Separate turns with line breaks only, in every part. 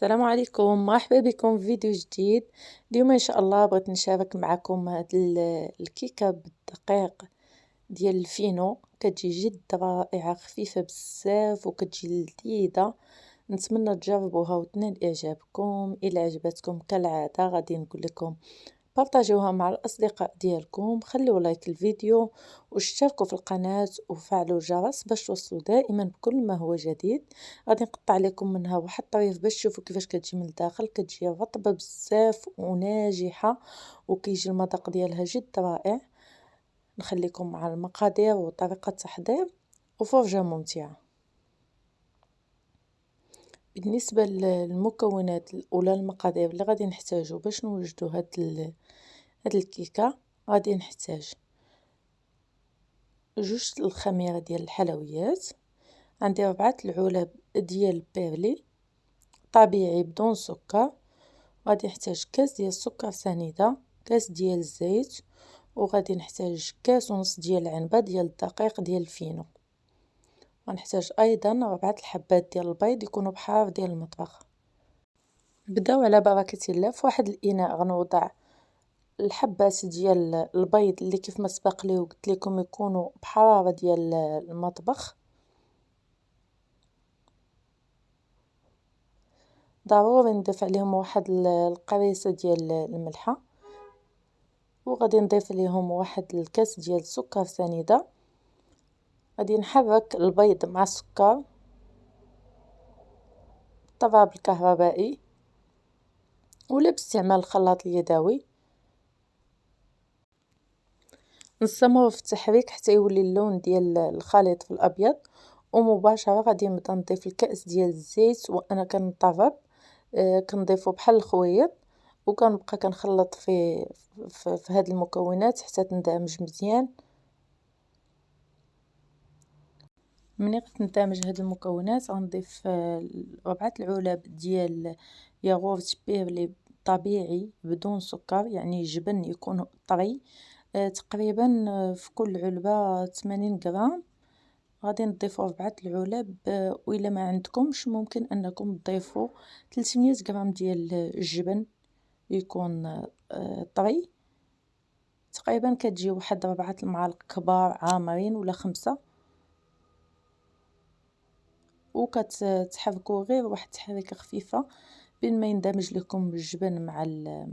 السلام عليكم، مرحبا بكم في فيديو جديد. اليوم ان شاء الله بغيت نشارك معكم هاد الكيكه بالدقيق ديال الفينو، كتجي جد رائعه، خفيفه بزاف وكتجي لذيذه. نتمنى تجربوها وتنال اعجابكم. الى عجبتكم كالعاده غادي نقول لكم بارطاجيوها مع الأصدقاء ديالكم، خليو لايك الفيديو واشتركوا في القناة وفعلوا الجرس باش توصلوا دائما بكل ما هو جديد. غادي نقطع لكم منها واحد الطريف باش تشوفوا كيفاش كتجي من الداخل، كتجي رطبة بزاف وناجحة وكيجي المذاق ديالها جد رائع. نخليكم مع المقادير وطريقة التحضير وفرجة ممتعة. بالنسبة للمكونات ولا المقادير اللي غادي نحتاجو باش نوجدو هاد الكيكة، غادي نحتاج جوج الخميرة ديال الحلويات، عندي 4 العلب ديال البيرلي طبيعي بدون سكر، غادي نحتاج كاس ديال السكر سنيدة، كاس ديال الزيت، وغادي نحتاج كاس ونص ديال العنبة ديال الدقيق ديال الفينو. غنحتاج ايضا 4 الحبات ديال البيض يكونوا بحار ديال المطبخ. نبداو على بركة الله. في واحد الاناء غنوضع الحبات ديال البيض اللي كيف ما سبق لي وقلت لكم يكونوا بحرارة ديال المطبخ. ضروري نضيف عليهم واحد القريصة ديال الملحة، وغادي نضيف ليهم واحد الكاس ديال السكر سنيدة. غادي نحرك البيض مع السكر بالضرب الكهربائي ولا باستعمال الخلاط اليدوي. نستمر في التحريك حتى يولي اللون ديال الخليط في الابيض، ومباشره غادي نبدا نضيف الكاس ديال الزيت وانا كنطرب. كنضيفو بحال الخويط وكنبقى كنخلط في هاد المكونات حتى تندمج مزيان. ملي غتندمج هاد المكونات غنضيف 4 العلب ديال ياغورت بيرلي طبيعي بدون سكر، يعني جبن يكون طري. تقريبا في كل علبة 80 غرام. غادي نضيفو 4 العلب، وإلا ما عندكمش ممكن انكم تضيفوا 300 غرام ديال الجبن يكون طري. تقريبا كتجي واحد 4 المعالق كبار عامرين ولا 5، وكتحركوا غير واحد التحريكه خفيفه بين ما يندمج لكم الجبن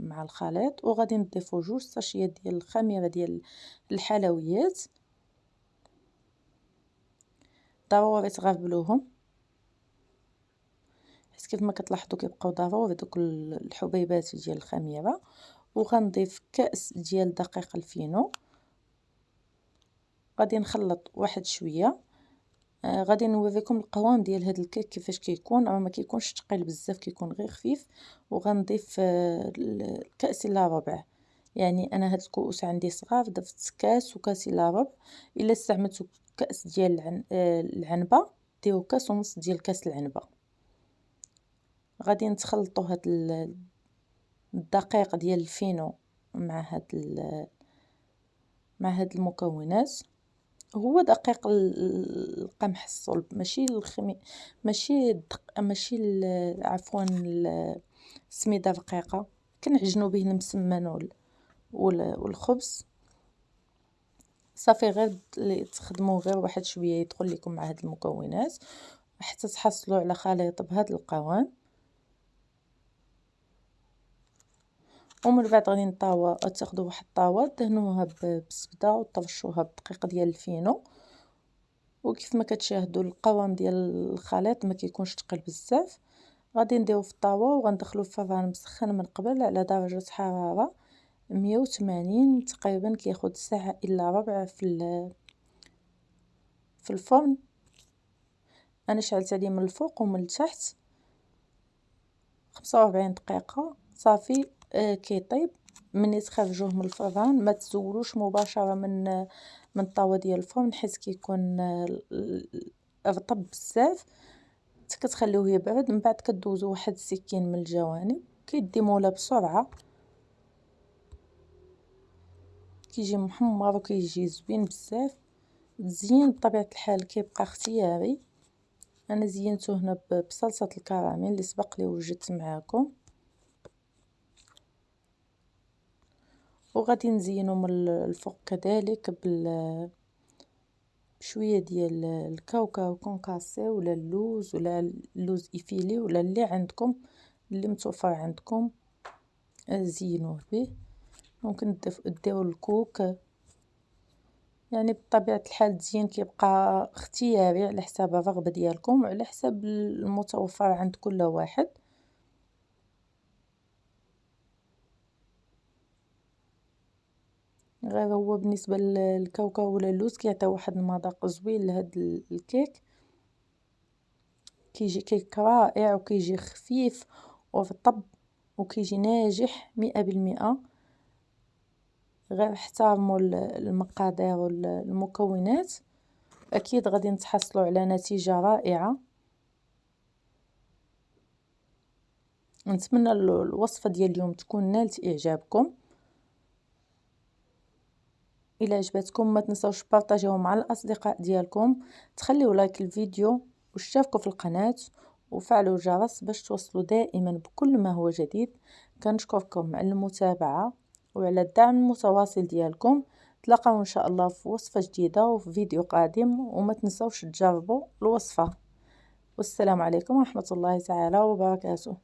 مع الخليط. وغادي نضيفوا 2 ساشيات ديال الخميره ديال الحلويات، ضروري تغربلوهم حيت كيف ما كتلاحظوا كيبقاو ضروري دوك الحبيبات ديال الخميره. وغنضيف كاس ديال دقيق الفينو، غادي نخلط واحد شويه. غادي نوريكم القوام ديال هاد الكيك كيفاش كيكون، راه ما كيكونش ثقيل بزاف، كيكون غير خفيف. وغنضيف الكاس الا ربع، يعني انا هاد الكؤوس عندي صغار ضفت كاس وكاس الا ربع. الا استعملتوا كاس ديال العنبه ديروا كاس ونص ديال كاس العنبه. غادي نتخلطوا هاد الدقيق ديال الفينو مع هاد المكونات. هو دقيق القمح الصلب، ماشي ماشي عفوا السميده رقيقه كنعجنوا به المسمن والخبز. صافي غير تخدموا غير واحد شويه يدخل لكم مع هاد المكونات حتى تحصلوا على خليط بهذا القوام. ومن بعد غادي تاخذوا واحد الطاوه دهنوها بالزبده وطرشوها بالدقيق ديال الفينو. وكيف ما كتشاهدوا القوام ديال الخليط ما كيكونش ثقيل بزاف. غادي نديرو في الطاوه وغندخلو في الفران مسخن من قبل على درجه حراره 180. تقريبا كياخد ساعه الا ربع في الفرن. انا شعلت عليه من الفوق ومن التحت 45 دقيقه صافي. كيطيب. ملي تخرجوه من الفران ما تزولوش مباشره من الطاوه ديال الفرن حيت كيكون رطب بزاف. كتخليوه يبرد، من بعد كدوزو واحد السكين من الجوانب كيديمولا بسرعه، كيجي محمر وكيجي زوين بزاف. التزيين بطبيعه الحال كيبقى اختياري، انا زينته هنا بصلصة الكراميل اللي سبق لي وجدت معاكم، وغادي نزينو من الفوق كذلك بشويه ديال الكاوكاو كونكاسي ولا اللوز ولا اللوز افيلي ولا اللي عندكم اللي متوفر عندكم زينوه به. ممكن ديروا الكوك، يعني بطبيعة الحال التزيين كيبقى اختياري على حساب الرغبة ديالكم وعلى حساب المتوفر عند كل واحد. غير هو بالنسبة للكاوكاو ولا اللوز كيعطي واحد المذاق زوين لهاد الكيك، كيجي كيك رائع وكيجي خفيف ورطب وكيجي ناجح 100%. غير احترموا المقادير والمكونات، اكيد غادي نتحصلوا على نتيجة رائعة. نتمنى الوصفة ديال اليوم تكون نالت اعجابكم. الى عجبتكم ما تنسوش بارطاجيوه مع الاصدقاء ديالكم، تخليوا لايك الفيديو واشتركوا في القناة وفعلوا الجرس باش توصلوا دائما بكل ما هو جديد. كنشكركم على المتابعة وعلى الدعم المتواصل ديالكم. تلاقاو ان شاء الله في وصفة جديدة وفي فيديو قادم، وما تنسوش تجربوا الوصفة. والسلام عليكم ورحمة الله تعالى وبركاته.